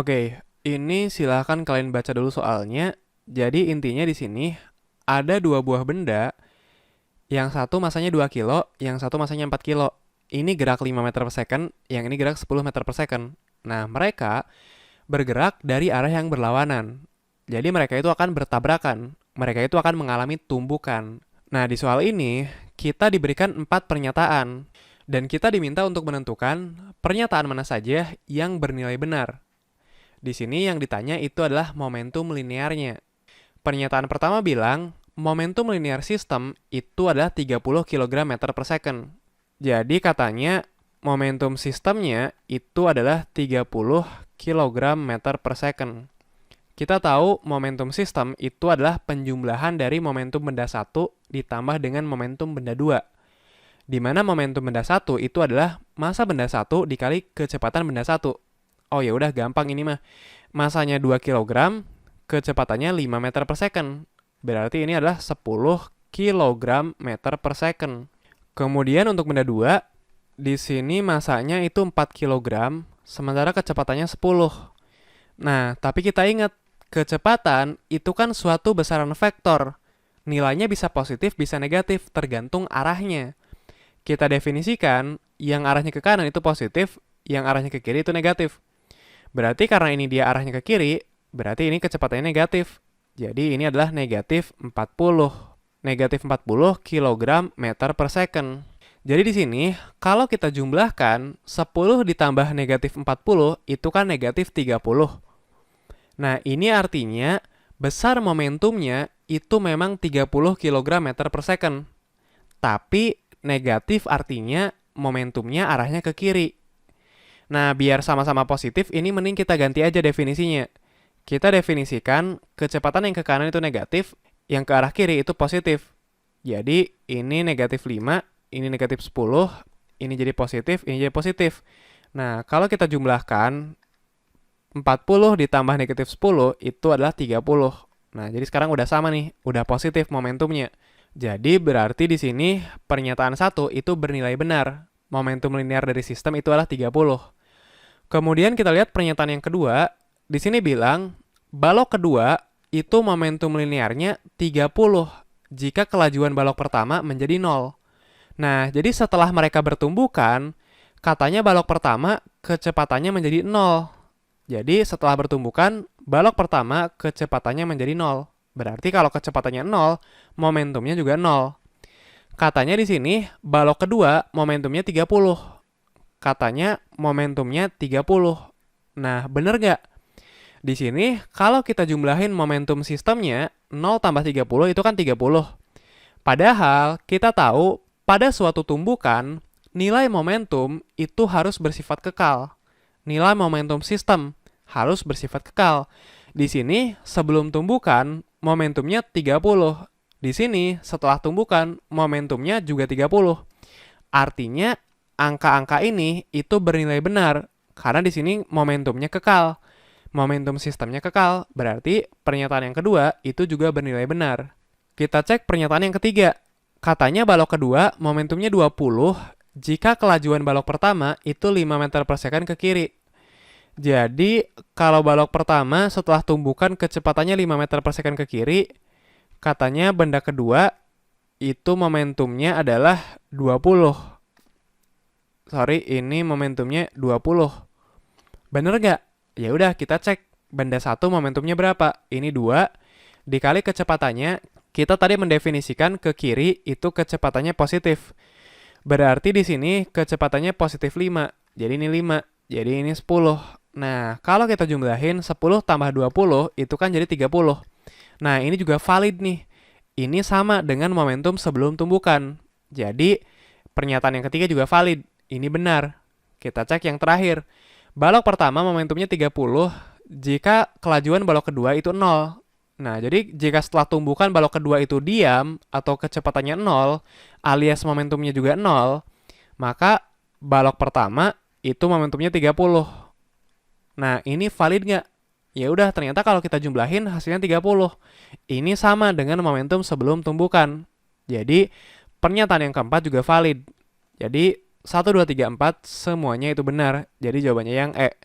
Oke, ini silahkan kalian baca dulu soalnya. Jadi intinya di sini ada dua buah benda, yang satu masanya 2 kilo, yang satu masanya 4 kilo. Ini gerak 5 meter per second, yang ini gerak 10 meter per second. Nah, mereka bergerak dari arah yang berlawanan. Jadi mereka itu akan bertabrakan. Mereka itu akan mengalami tumbukan. Nah, di soal ini, kita diberikan 4 pernyataan. Dan kita diminta untuk menentukan pernyataan mana saja yang bernilai benar. Di sini yang ditanya itu adalah momentum linearnya. Pernyataan pertama bilang, momentum linear system itu adalah 30 kg/meter per second. Jadi katanya, momentum sistemnya itu adalah 30 kg/meter per second. Kita tahu momentum sistem itu adalah penjumlahan dari momentum benda 1 ditambah dengan momentum benda 2. Di mana momentum benda 1 itu adalah massa benda 1 dikali kecepatan benda 1. Oh ya udah gampang ini mah. Masanya 2 kg, kecepatannya 5 meter per second. Berarti ini adalah 10 kg/meter per second. Kemudian untuk benda 2, di sini masanya itu 4 kg, sementara kecepatannya 10. Nah, tapi kita ingat, kecepatan itu kan suatu besaran vektor. Nilainya bisa positif, bisa negatif, tergantung arahnya. Kita definisikan, yang arahnya ke kanan itu positif, yang arahnya ke kiri itu negatif. Berarti karena ini dia arahnya ke kiri, berarti ini kecepatannya negatif. Jadi ini adalah negatif 40. Negatif 40 kg/meter per second. Jadi di sini, kalau kita jumlahkan, 10 ditambah negatif 40 itu kan negatif 30. Nah, ini artinya besar momentumnya itu memang 30 kg/meter per second. Tapi negatif artinya momentumnya arahnya ke kiri. Nah, biar sama-sama positif, ini mending kita ganti aja definisinya. Kita definisikan kecepatan yang ke kanan itu negatif, yang ke arah kiri itu positif. Jadi, ini negatif 5, ini negatif 10, ini jadi positif, ini jadi positif. Nah, kalau kita jumlahkan, 40 ditambah negatif 10 itu adalah 30. Nah, jadi sekarang udah sama nih, udah positif momentumnya. Jadi berarti di sini pernyataan 1 itu bernilai benar. Momentum linear dari sistem itu adalah 30. Kemudian kita lihat pernyataan yang kedua, di sini bilang balok kedua itu momentum linearnya 30 jika kelajuan balok pertama menjadi 0. Nah, jadi setelah mereka bertumbukan, katanya balok pertama kecepatannya menjadi 0. Jadi setelah bertumbukan, balok pertama kecepatannya menjadi 0. Berarti kalau kecepatannya 0, momentumnya juga 0. Katanya di sini, balok kedua momentumnya 30. Katanya momentumnya 30. Nah, bener nggak? Di sini, kalau kita jumlahin momentum sistemnya, 0 tambah 30 itu kan 30. Padahal, kita tahu pada suatu tumbukan, nilai momentum itu harus bersifat kekal. Nilai momentum sistem harus bersifat kekal. Di sini, sebelum tumbukan, momentumnya 30. Di sini, setelah tumbukan, momentumnya juga 30. Artinya, angka-angka ini itu bernilai benar, karena di sini momentumnya kekal. Momentum sistemnya kekal, berarti pernyataan yang kedua itu juga bernilai benar. Kita cek pernyataan yang ketiga. Katanya balok kedua momentumnya 20 jika kelajuan balok pertama itu 5 meter per second ke kiri. Jadi, kalau balok pertama setelah tumbukan kecepatannya 5 meter per second ke kiri, katanya benda kedua itu momentumnya adalah 20. Sorry, ini momentumnya 20. Bener nggak? Ya udah kita cek benda satu momentumnya berapa. Ini 2 dikali kecepatannya. Kita tadi mendefinisikan ke kiri itu kecepatannya positif. Berarti di sini kecepatannya positif 5. Jadi ini 5. Jadi ini 10. Nah, kalau kita jumlahin 10 tambah 20 itu kan jadi 30. Nah, ini juga valid nih. Ini sama dengan momentum sebelum tumbukan. Jadi, pernyataan yang ketiga juga valid. Ini benar. Kita cek yang terakhir. Balok pertama momentumnya 30 jika kelajuan balok kedua itu 0. Nah, jadi jika setelah tumbukan balok kedua itu diam atau kecepatannya 0 alias momentumnya juga 0, maka balok pertama itu momentumnya 30. Nah, ini valid nggak? Ya udah, ternyata kalau kita jumlahin hasilnya 30. Ini sama dengan momentum sebelum tumbukan. Jadi, pernyataan yang keempat juga valid. Jadi, 1, 2, 3, 4 semuanya itu benar. Jadi jawabannya yang E.